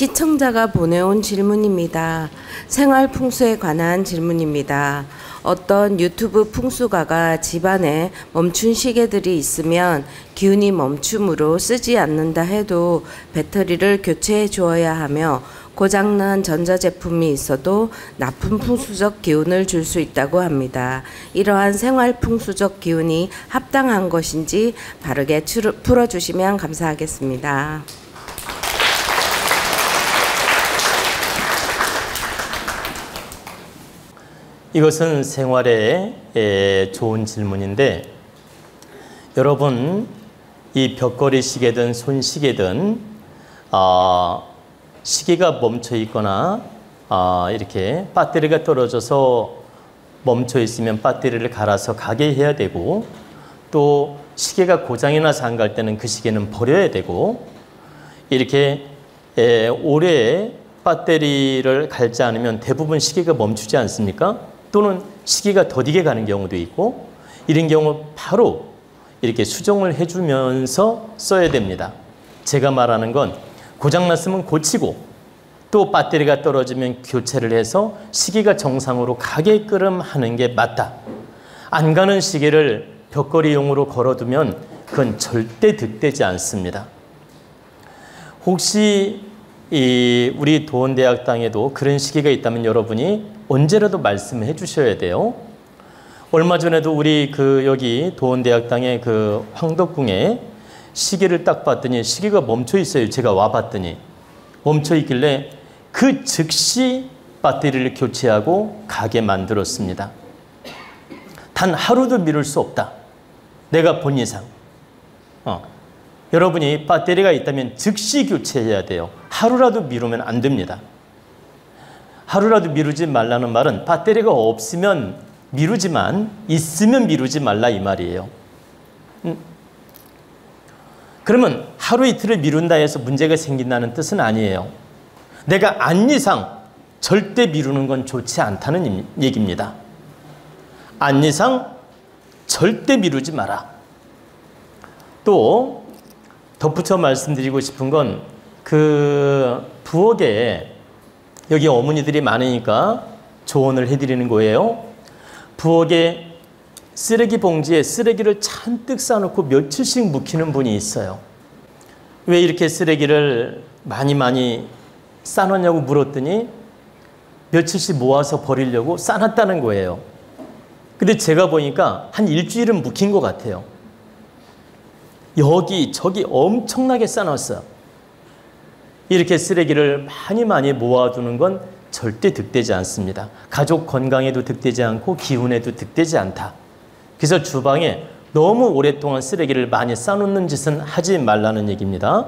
시청자가 보내온 질문입니다. 생활 풍수에 관한 질문입니다. 어떤 유튜브 풍수가가 집안에 멈춘 시계들이 있으면 기운이 멈춤으로 쓰지 않는다 해도 배터리를 교체해 주어야 하며 고장난 전자제품이 있어도 나쁜 풍수적 기운을 줄 수 있다고 합니다. 이러한 생활 풍수적 기운이 합당한 것인지 바르게 풀어주시면 감사하겠습니다. 이것은 생활에 좋은 질문인데, 여러분 이 벽걸이 시계든 손시계든 시계가 멈춰 있거나 이렇게 배터리가 떨어져서 멈춰 있으면 배터리를 갈아서 가게 해야 되고, 또 시계가 고장이 나서 안 갈 때는 그 시계는 버려야 되고, 이렇게 오래 배터리를 갈지 않으면 대부분 시계가 멈추지 않습니까? 또는 시계가 더디게 가는 경우도 있고, 이런 경우 바로 이렇게 수정을 해주면서 써야 됩니다. 제가 말하는 건 고장났으면 고치고, 또 배터리가 떨어지면 교체를 해서 시계가 정상으로 가게끔 하는 게 맞다. 안 가는 시계를 벽걸이용으로 걸어두면 그건 절대 득되지 않습니다. 혹시 우리 도원대학당에도 그런 시계가 있다면 여러분이 언제라도 말씀해 주셔야 돼요. 얼마 전에도 우리 여기 도원대학당의 황덕궁에 시계를 딱 봤더니 시계가 멈춰 있어요. 제가 와봤더니 멈춰 있길래 그 즉시 배터리를 교체하고 가게 만들었습니다. 단 하루도 미룰 수 없다. 내가 본 이상. 여러분이 배터리가 있다면 즉시 교체해야 돼요. 하루라도 미루면 안 됩니다. 하루라도 미루지 말라는 말은 배터리가 없으면 미루지만 있으면 미루지 말라 이 말이에요. 그러면 하루 이틀을 미룬다 해서 문제가 생긴다는 뜻은 아니에요. 내가 안 이상 절대 미루는 건 좋지 않다는 얘기입니다. 안 이상 절대 미루지 마라. 또 덧붙여 말씀드리고 싶은 건 부엌에 여기 어머니들이 많으니까 조언을 해드리는 거예요. 부엌에 쓰레기 봉지에 쓰레기를 잔뜩 싸놓고 며칠씩 묵히는 분이 있어요. 왜 이렇게 쓰레기를 많이 싸놓냐고 물었더니 며칠씩 모아서 버리려고 싸놨다는 거예요. 근데 제가 보니까 한 일주일은 묵힌 것 같아요. 여기 저기 엄청나게 싸놨어요. 이렇게 쓰레기를 많이 모아두는 건 절대 득되지 않습니다. 가족 건강에도 득되지 않고 기운에도 득되지 않다. 그래서 주방에 너무 오랫동안 쓰레기를 많이 싸놓는 짓은 하지 말라는 얘기입니다.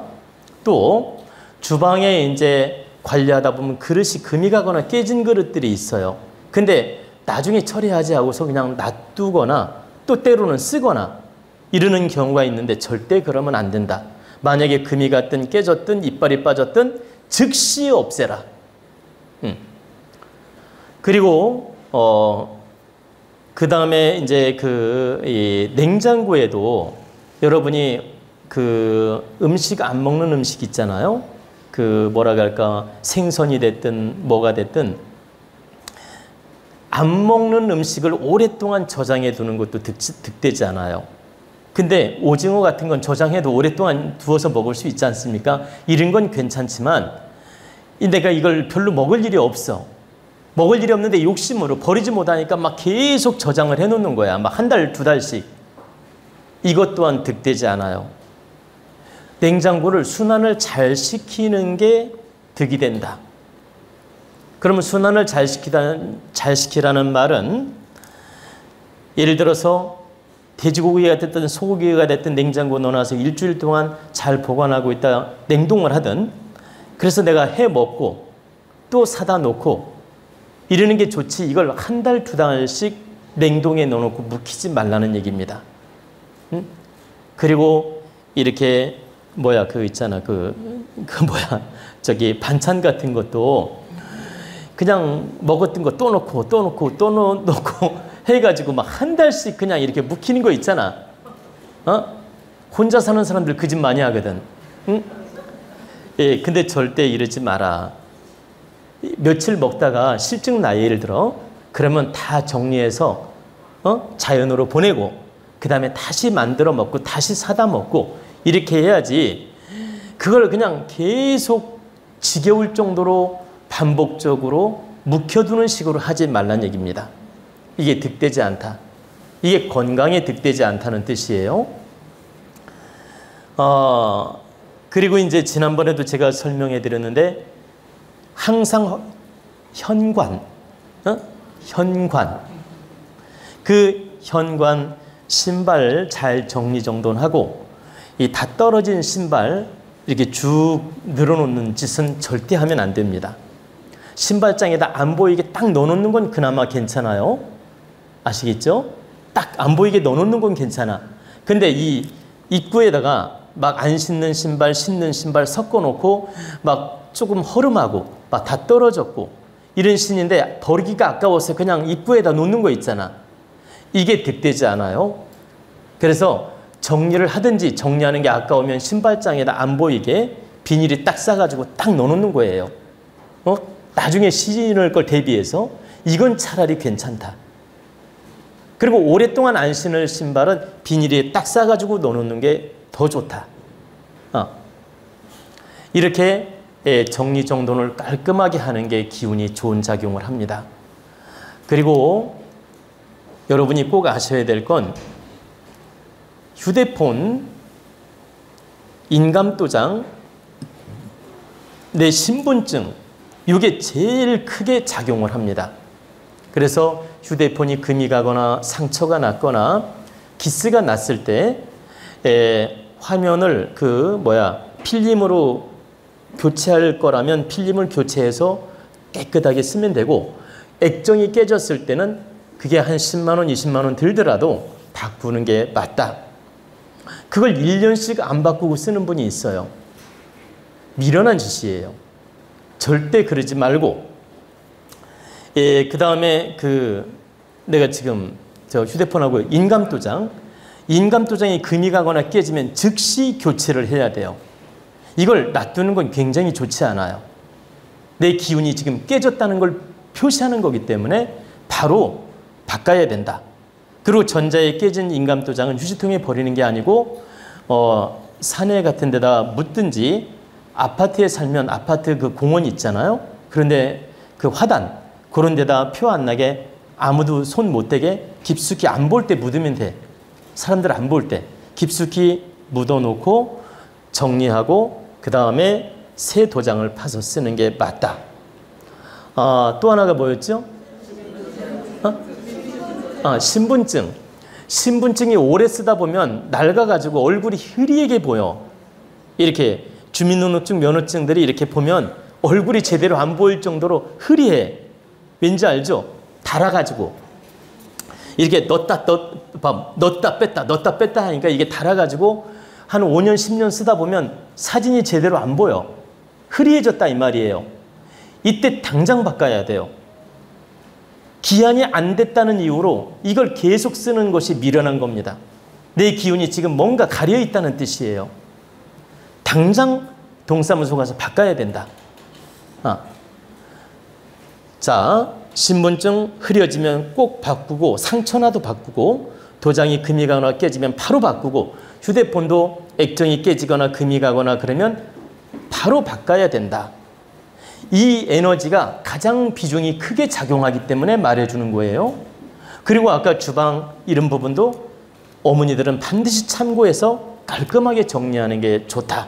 또 주방에 이제 관리하다 보면 그릇이 금이 가거나 깨진 그릇들이 있어요. 근데 나중에 처리하지 하고서 그냥 놔두거나 또 때로는 쓰거나 이러는 경우가 있는데 절대 그러면 안 된다. 만약에 금이 갔든 깨졌든 이빨이 빠졌든 즉시 없애라. 그리고 그 다음에 이제 이 냉장고에도 여러분이 음식 안 먹는 음식 있잖아요. 뭐라 할까, 생선이 됐든 뭐가 됐든 안 먹는 음식을 오랫동안 저장해 두는 것도 득되지 않아요. 근데 오징어 같은 건 저장해도 오랫동안 두어서 먹을 수 있지 않습니까? 이런 건 괜찮지만 내가 이걸 별로 먹을 일이 없어. 먹을 일이 없는데 욕심으로 버리지 못하니까 막 계속 저장을 해놓는 거야. 막 한 달, 두 달씩. 이것 또한 득되지 않아요. 냉장고를 순환을 잘 시키는 게 득이 된다. 그러면 순환을 잘 시키라는 말은 예를 들어서 돼지고기가 됐든 소고기가 됐든 냉장고에 넣어놔서 일주일 동안 잘 보관하고 있다 냉동을 하든, 그래서 내가 해 먹고 또 사다 놓고 이러는 게 좋지, 이걸 한 달, 두 달씩 냉동에 넣어놓고 묵히지 말라는 얘기입니다. 그리고 이렇게 있잖아, 저기 반찬 같은 것도 그냥 먹었던 거 또 넣고 해가지고 막 한 달씩 그냥 이렇게 묵히는 거 있잖아. 혼자 사는 사람들 그 짓 많이 하거든. 응? 예, 근데 절대 이러지 마라. 며칠 먹다가 실증 나, 예를 들어. 그러면 다 정리해서 자연으로 보내고 그 다음에 다시 만들어 먹고 다시 사다 먹고 이렇게 해야지, 그걸 그냥 계속 지겨울 정도로 반복적으로 묵혀두는 식으로 하지 말란 얘기입니다. 이게 득되지 않다. 이게 건강에 득되지 않다는 뜻이에요. 그리고 이제 지난번에도 제가 설명해 드렸는데, 항상 현관, 현관. 그 현관, 신발 잘 정리정돈하고, 이 다 떨어진 신발 이렇게 쭉 늘어놓는 짓은 절대 하면 안 됩니다. 신발장에다 안 보이게 딱 넣어놓는 건 그나마 괜찮아요. 아시겠죠? 딱 안 보이게 넣어놓는 건 괜찮아. 근데 이 입구에다가 막 안 신는 신발, 신는 신발 섞어놓고 막 조금 허름하고 막 다 떨어졌고 이런 신인데 버리기가 아까워서 그냥 입구에다 놓는 거 있잖아. 이게 득되지 않아요. 그래서 정리를 하든지, 정리하는 게 아까우면 신발장에다 안 보이게 비닐이 딱 싸가지고 딱 넣어놓는 거예요. 나중에 신을 걸 대비해서. 이건 차라리 괜찮다. 그리고 오랫동안 안 신을 신발은 비닐에 딱 싸가지고 넣어놓는 게 더 좋다. 이렇게 정리정돈을 깔끔하게 하는 게 기운이 좋은 작용을 합니다. 그리고 여러분이 꼭 아셔야 될 건, 휴대폰, 인감도장, 내 신분증, 이게 제일 크게 작용을 합니다. 그래서 휴대폰이 금이 가거나 상처가 났거나 기스가 났을 때 화면을 필름으로 교체할 거라면 필름을 교체해서 깨끗하게 쓰면 되고, 액정이 깨졌을 때는 그게 한 10만 원, 20만 원 들더라도 바꾸는 게 맞다. 그걸 1년씩 안 바꾸고 쓰는 분이 있어요. 미련한 짓이에요. 절대 그러지 말고, 그 다음에 내가 지금 저 휴대폰하고 인감도장이 금이 가거나 깨지면 즉시 교체를 해야 돼요. 이걸 놔두는 건 굉장히 좋지 않아요. 내 기운이 지금 깨졌다는 걸 표시하는 거기 때문에 바로 바꿔야 된다. 그리고 전자에 깨진 인감도장은 휴지통에 버리는 게 아니고 산에 같은 데다 묻든지, 아파트에 살면 아파트 그 공원 있잖아요. 그런데 그 화단 그런 데다 표 안 나게, 아무도 손 못 대게 깊숙이 안 볼 때 묻으면 돼. 사람들 안 볼 때 깊숙이 묻어놓고 정리하고 그 다음에 새 도장을 파서 쓰는 게 맞다. 또 하나가 뭐였죠? 신분증. 신분증이 오래 쓰다 보면 낡아가지고 얼굴이 흐리게 보여. 이렇게 주민등록증, 면허증들이 이렇게 보면 얼굴이 제대로 안 보일 정도로 흐리해. 왠지 알죠? 달아가지고. 이렇게 넣었다 뺐다 하니까 이게 달아가지고 한 5년, 10년 쓰다 보면 사진이 제대로 안 보여. 흐리해졌다 이 말이에요. 이때 당장 바꿔야 돼요. 기한이 안 됐다는 이유로 이걸 계속 쓰는 것이 미련한 겁니다. 내 기운이 지금 뭔가 가려 있다는 뜻이에요. 당장 동사무소 가서 바꿔야 된다. 자, 신분증 흐려지면 꼭 바꾸고, 상처나도 바꾸고, 도장이 금이 가거나 깨지면 바로 바꾸고, 휴대폰도 액정이 깨지거나 금이 가거나 그러면 바로 바꿔야 된다. 이 에너지가 가장 비중이 크게 작용하기 때문에 말해주는 거예요. 그리고 아까 주방 이런 부분도 어머니들은 반드시 참고해서 깔끔하게 정리하는 게 좋다.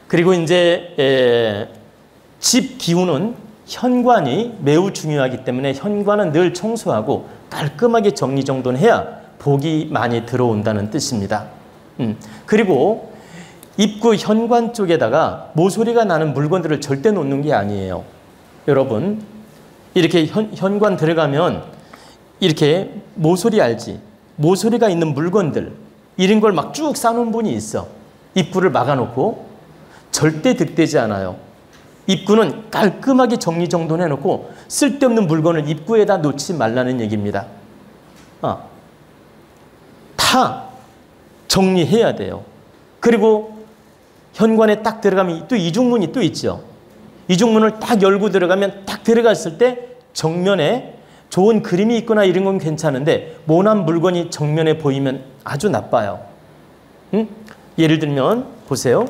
그리고 이제 집 기운은 현관이 매우 중요하기 때문에 현관은 늘 청소하고 깔끔하게 정리정돈해야 복이 많이 들어온다는 뜻입니다. 그리고 입구 현관 쪽에다가 모서리가 나는 물건들을 절대 놓는 게 아니에요. 여러분, 이렇게 현관 들어가면 이렇게 모서리 알지? 모서리가 있는 물건들, 이런 걸 막 쭉 싸놓은 분이 있어. 입구를 막아놓고. 절대 득되지 않아요. 입구는 깔끔하게 정리정돈해놓고 쓸데없는 물건을 입구에다 놓지 말라는 얘기입니다. 다 정리해야 돼요. 그리고 현관에 딱 들어가면 또 이중문이 또 있죠. 이중문을 딱 열고 들어가면 딱 들어갔을 때 정면에 좋은 그림이 있거나 이런 건 괜찮은데 모난 물건이 정면에 보이면 아주 나빠요. 응? 예를 들면 보세요.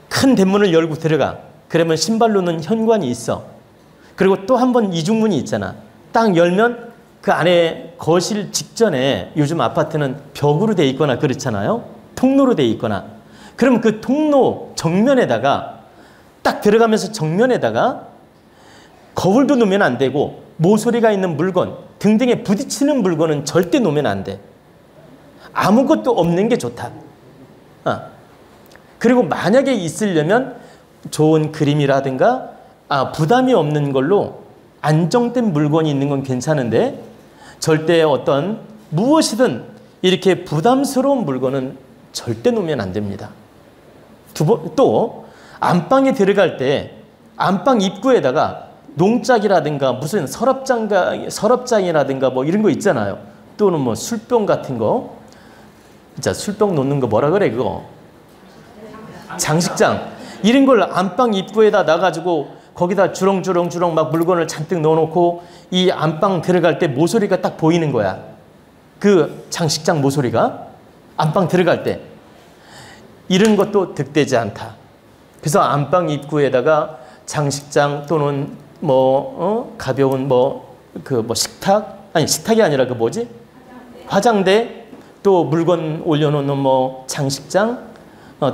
큰 대문을 열고 들어가. 그러면 신발로는 현관이 있어. 그리고 또 한 번 이중문이 있잖아. 딱 열면 그 안에 거실 직전에 요즘 아파트는 벽으로 돼 있거나 그렇잖아요. 통로로 돼 있거나. 그럼 그 통로 정면에다가 딱 들어가면서 정면에다가 거울도 놓으면 안 되고 모서리가 있는 물건, 등등에 부딪히는 물건은 절대 놓으면 안 돼. 아무것도 없는 게 좋다. 그리고 만약에 있으려면 좋은 그림이라든가 부담이 없는 걸로 안정된 물건이 있는 건 괜찮은데 절대 어떤 무엇이든 이렇게 부담스러운 물건은 절대 놓으면 안 됩니다. 또 안방에 들어갈 때 안방 입구에다가 농짝이라든가 무슨 서랍장이라든가 뭐 이런 거 있잖아요. 또는 뭐 술병 같은 거. 진짜 술병 놓는 거 뭐라 그래 그거? 장식장. 이런 걸 안방 입구에다 놔가지고 거기다 주렁주렁 막 물건을 잔뜩 넣어놓고 이 안방 들어갈 때 모서리가 딱 보이는 거야. 그 장식장 모서리가 안방 들어갈 때. 이런 것도 득되지 않다. 그래서 안방 입구에다가 장식장 또는 가벼운 식탁? 아니 식탁이 아니라 그 뭐지? 화장대. 또 물건 올려놓는 장식장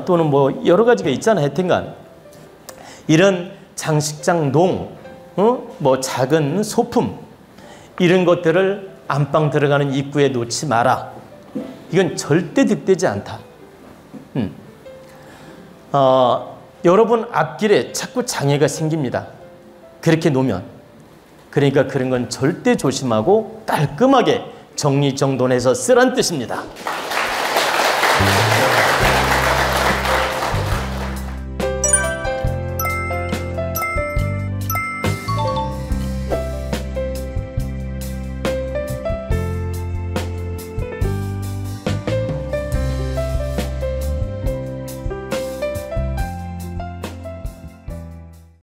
또는 여러 가지가 있잖아. 하여튼간 이런 장식장 농, 작은 소품 이런 것들을 안방 들어가는 입구에 놓지 마라. 이건 절대 득되지 않다. 여러분 앞길에 자꾸 장애가 생깁니다. 그렇게 놓으면. 그러니까 그런 건 절대 조심하고 깔끔하게 정리정돈해서 쓰란 뜻입니다.